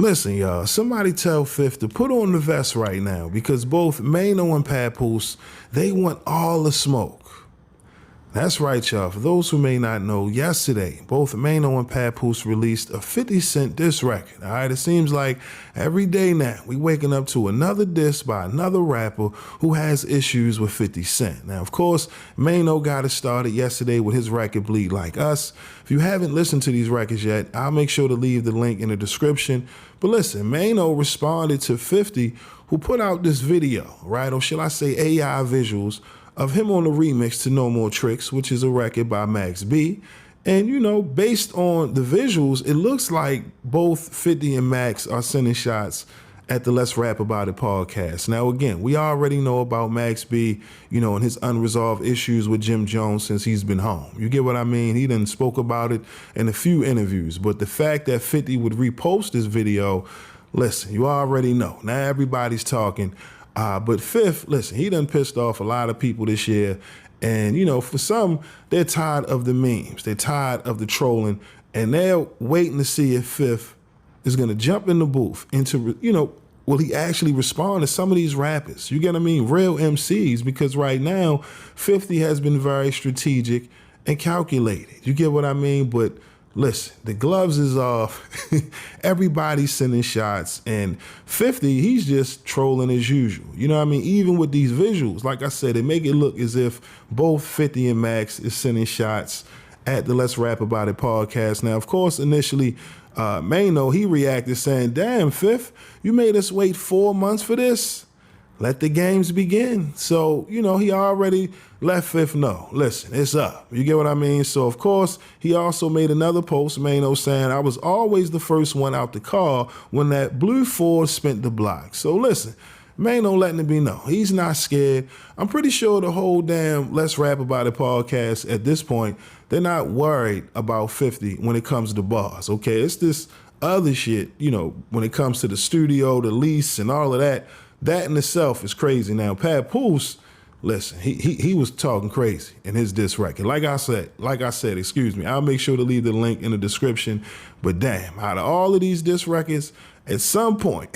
Listen, y'all, somebody tell Fifth to put on the vest right now because both Maino and Papoose, they want all the smoke. That's right, y'all. For those who may not know, yesterday, both Maino and Papoose released a 50 Cent diss record. All right, it seems like every day now we waking up to another diss by another rapper who has issues with 50 Cent. Now, of course, Maino got it started yesterday with his record Bleed Like Us. If you haven't listened to these records yet, I'll make sure to leave the link in the description. But listen, Maino responded to 50, who put out this video, right? Or shall I say AI visuals of him on the remix to No More Tricks, which is a record by Max B. And, you know, based on the visuals, it looks like both 50 and Max are sending shots at the Let's Rap About It podcast. Now, again, we already know about Max B, you know, and his unresolved issues with Jim Jones since he's been home. You get what I mean? He done spoke about it in a few interviews. But the fact that 50 would repost this video, listen, you already know. Now everybody's talking. But Fifth, listen, he done pissed off a lot of people this year. And, you know, for some, they're tired of the memes. They're tired of the trolling. And they're waiting to see if Fifth is going to jump in the booth into, you know, will he actually respond to some of these rappers? You get what I mean? Real MCs, because right now, 50 has been very strategic and calculated. You get what I mean? But listen, the gloves is off. Everybody's sending shots. And 50, he's just trolling as usual. You know what I mean? Even with these visuals, like I said, it make it look as if both 50 and Max is sending shots at the Let's Rap About It podcast. Now, of course, initially, Maino, he reacted saying, damn, Fifth, you made us wait 4 months for this? Let the games begin. So, you know, he already let Fifth know, listen, it's up. You get what I mean? So, of course, he also made another post, Maino, saying, I was always the first one out the car when that blue Ford spent the block. So, listen, Maino letting it be known. He's not scared. I'm pretty sure the whole damn Let's Rap About It podcast at this point, they're not worried about 50 when it comes to bars, okay? It's this other shit, you know, when it comes to the studio, the lease, and all of that. That in itself is crazy. Now, Papoose, listen, he was talking crazy in his diss record. Like I said, excuse me, I'll make sure to leave the link in the description. But damn, out of all of these diss records, at some point,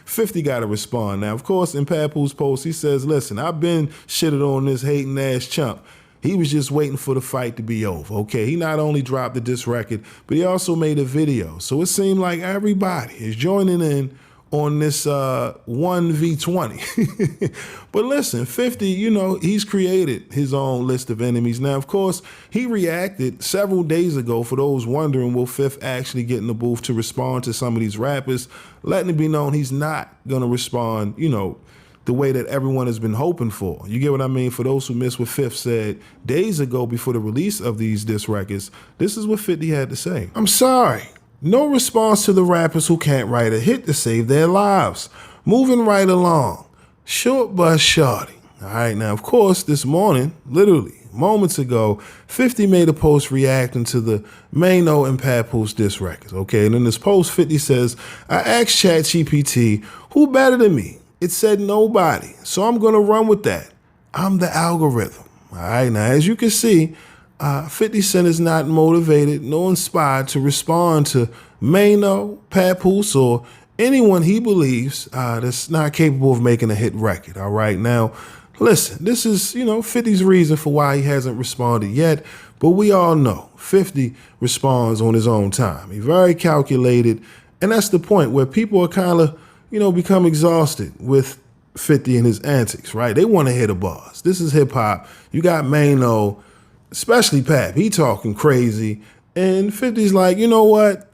50 got to respond. Now, of course, in Papoose post, he says, listen, I've been shitted on this hating ass chump. He was just waiting for the fight to be over, okay? He not only dropped the diss record, but he also made a video. So it seemed like everybody is joining in on this 1v20. But listen, 50, you know, he's created his own list of enemies. Now, of course, he reacted several days ago, for those wondering, will Fifth actually get in the booth to respond to some of these rappers, letting it be known he's not going to respond, you know, the way that everyone has been hoping for. You get what I mean? For those who missed what Fifth said days ago before the release of these diss records, this is what 50 had to say. I'm sorry. No response to the rappers who can't write a hit to save their lives. Moving right along. Short bus shorty. All right, now, of course, this morning, literally moments ago, 50 made a post reacting to the Maino and Papoose diss records. Okay, and in this post, 50 says, I asked ChatGPT, who better than me? It said nobody, so I'm going to run with that. I'm the algorithm. All right, now, as you can see, 50 Cent is not motivated nor inspired to respond to Maino, Papoose, or anyone he believes that's not capable of making a hit record. All right, now, listen, this is, you know, 50's reason for why he hasn't responded yet, but we all know 50 responds on his own time. He's very calculated, and that's the point where people are kind of, you know, become exhausted with 50 and his antics, right? They want to hear the bars. This is hip hop. You got Maino, especially Pap, he talking crazy, and 50's like, you know what?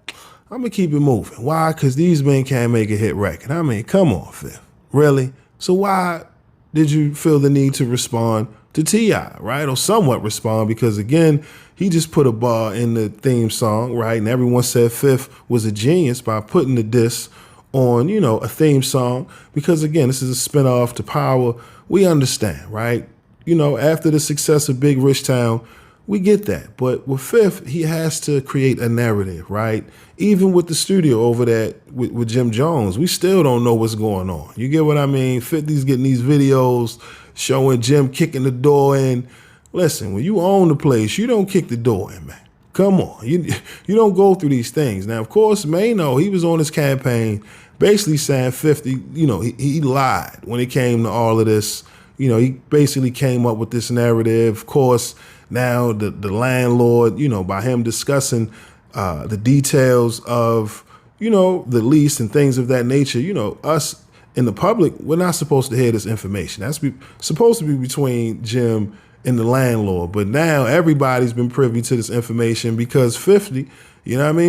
I'm going to keep it moving. Why? Because these men can't make a hit record. I mean, come on, Fifth. Really? So why did you feel the need to respond to T.I., right? Or somewhat respond, because, again, he just put a bar in the theme song, right? And everyone said Fifth was a genius by putting the diss on, you know, a theme song, because, again, this is a spinoff to Power. We understand, right? You know, after the success of Big Rich Town, we get that. But with Fifth, he has to create a narrative, right? Even with the studio over that with Jim Jones, we still don't know what's going on. You get what I mean? 50's getting these videos showing Jim kicking the door in. Listen, when you own the place, you don't kick the door in, man. Come on, you don't go through these things. Now, of course, Maino, he was on his campaign basically saying 50, he lied when it came to all of this. He basically came up with this narrative. Of course, now the landlord, by him discussing the details of, the lease and things of that nature, us in the public, we're not supposed to hear this information. That's supposed to be between Jim and the landlord. But now everybody's been privy to this information because 50,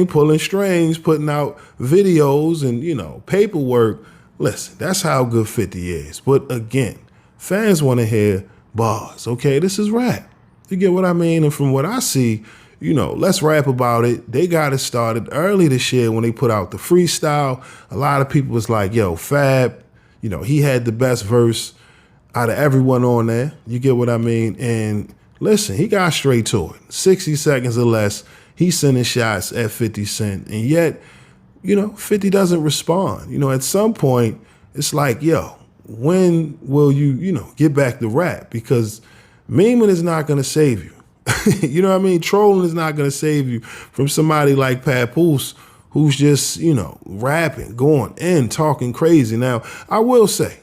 pulling strings, putting out videos and, paperwork. Listen, that's how good 50 is. But again, fans want to hear bars. Okay, this is rap. You get what I mean? And from what I see, let's rap about it. They got it started early this year when they put out the freestyle. A lot of people was like, yo, Fab, he had the best verse out of everyone on there. You get what I mean? And listen, he got straight to it. 60 seconds or less, he's sending shots at 50 Cent. And yet, 50 doesn't respond. At some point, it's like, yo, when will you, get back to rap? Because memeing is not going to save you. You know what I mean? Trolling is not going to save you from somebody like Papoose who's just, rapping, going in, talking crazy. Now, I will say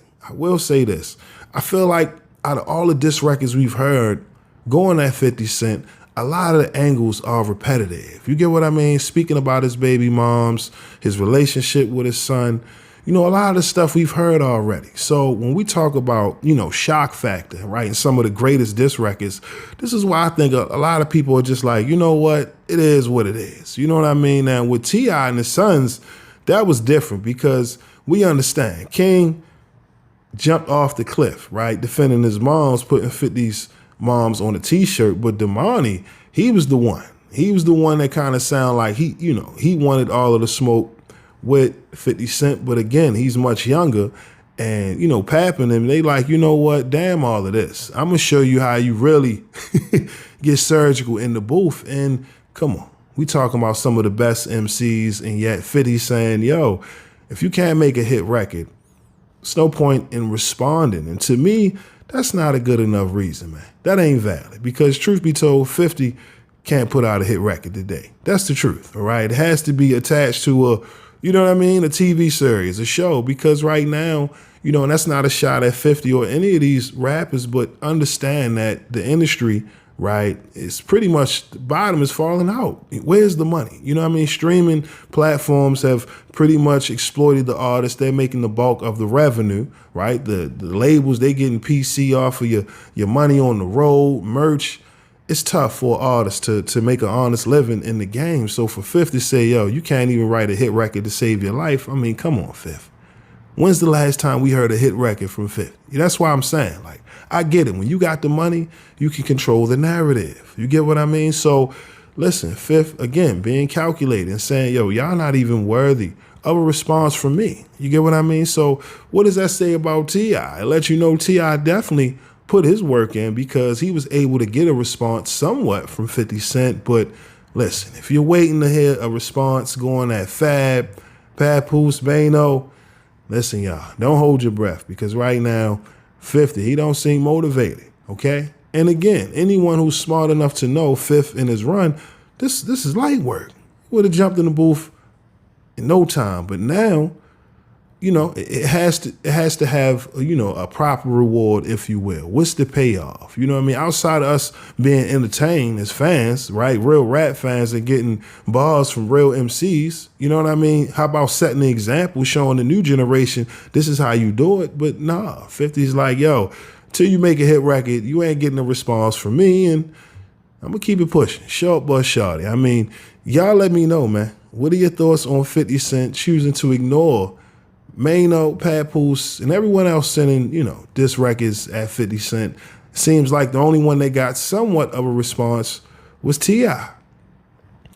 this. I feel like out of all the diss records we've heard going at 50 Cent, a lot of the angles are repetitive. You get what I mean? Speaking about his baby moms, his relationship with his son, a lot of the stuff we've heard already. So when we talk about, shock factor, right, and some of the greatest diss records, this is why I think a lot of people are just like, you know what, it is what it is. You know what I mean? Now with T.I. and his sons, that was different because we understand King jumped off the cliff, right, defending his moms, putting 50's moms on a T-shirt, but Damani, he was the one. He was the one that kind of sounded like he wanted all of the smoke with 50 Cent, but again, he's much younger. And, Pap and them, they like, you know what, damn all of this. I'm going to show you how you really get surgical in the booth. And come on, we talking about some of the best MCs, and yet 50 saying, yo, if you can't make a hit record, there's no point in responding. And to me, that's not a good enough reason, man. That ain't valid because truth be told, 50 can't put out a hit record today. That's the truth, all right? It has to be attached to a TV series, a show, because right now, and that's not a shot at 50 or any of these rappers, but understand that the industry, right, is pretty much, the bottom is falling out. Where's the money? Streaming platforms have pretty much exploited the artists. They're making the bulk of the revenue, right? The labels, they getting PC off of your money on the road, merch. It's tough for artists to make an honest living in the game. So for 50 to say, yo, you can't even write a hit record to save your life. I mean, come on, 50. When's the last time we heard a hit record from 50? That's why I'm saying, like, I get it. When you got the money, you can control the narrative. You get what I mean? So listen, 50, again, being calculated and saying, yo, y'all not even worthy of a response from me. You get what I mean? So what does that say about T.I.? It lets you know T.I. definitely put his work in because he was able to get a response somewhat from 50 Cent. But listen, if you're waiting to hear a response going at Fab, Papoose, Maino, listen, y'all, don't hold your breath because right now, 50, he don't seem motivated, okay? And again, anyone who's smart enough to know Fifth in his run, this is light work. He would have jumped in the booth in no time. But now, it has to have, a proper reward, if you will. What's the payoff? You know what I mean? Outside of us being entertained as fans, right? Real rap fans and getting bars from real MCs. You know what I mean? How about setting the example, showing the new generation, this is how you do it? But nah, 50's like, yo, till you make a hit record, you ain't getting a response from me. And I'm going to keep it pushing. Short but shorty. I mean, y'all let me know, man. What are your thoughts on 50 Cent choosing to ignore Maino, Papoose, and everyone else sending, diss records at 50 Cent? Seems like the only one that got somewhat of a response was T.I.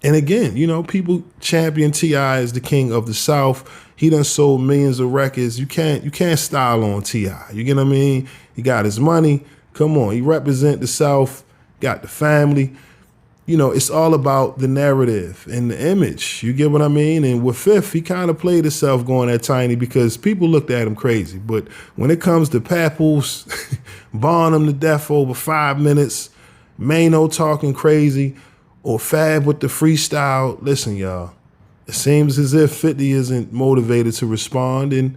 And again, people champion T.I. as the king of the South. He done sold millions of records. You can't style on T.I. You get what I mean? He got his money. Come on, he represent the South, got the family. It's all about the narrative and the image. You get what I mean? And with Fifth, he kind of played himself going at Tiny because people looked at him crazy. But when it comes to Papoose, barring him to death for over 5 minutes, Maino talking crazy, or Fab with the freestyle. Listen, y'all, it seems as if 50 isn't motivated to respond, and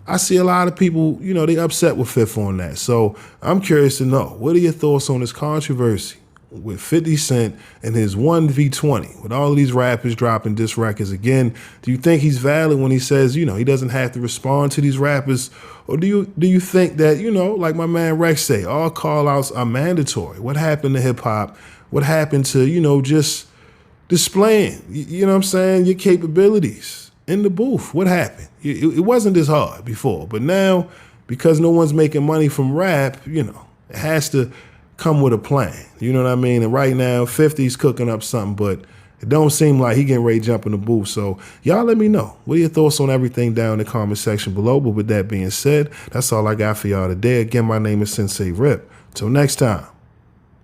I see a lot of people, you know, they upset with Fifth on that. So I'm curious to know, what are your thoughts on this controversy with 50 Cent and his 1v20, with all of these rappers dropping diss records again? Do you think he's valid when he says, you know, he doesn't have to respond to these rappers? Or do you think that, you know, like my man Rex say, all call-outs are mandatory? What happened to hip-hop? What happened to, you know, just displaying, you know what I'm saying, your capabilities in the booth? What happened? It wasn't this hard before, but now, because no one's making money from rap, you know, it has to come with a plan. You know what I mean? And right now, 50's cooking up something, but it don't seem like he getting ready to jump in the booth. So y'all let me know. What are your thoughts on everything down in the comment section below? But with that being said, that's all I got for y'all today. Again, my name is Sensei Rip. Till next time,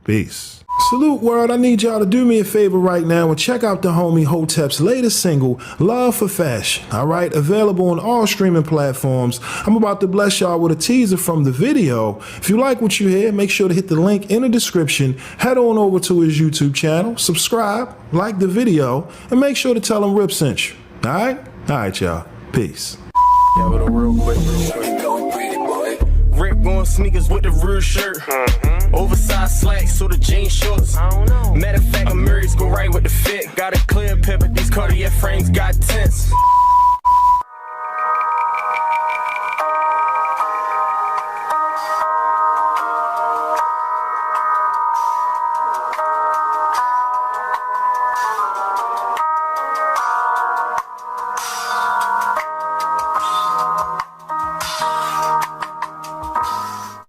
peace. Salute world, I need y'all to do me a favor right now and check out the homie Hotep's latest single, Love for Fashion. All right, available on all streaming platforms. I'm about to bless y'all with a teaser from the video. If you like what you hear, make sure to hit the link in the description. Head on over to his YouTube channel, subscribe, like the video, and make sure to tell him Rip sent you. All right? All right, y'all. Peace. Yeah, but real quick. Rip going sneakers with the real shirt. Oversized slacks, so the jean shorts. Matter of fact, my Marys go right with the fit. Got a clear pepper, these Cartier frames got tints.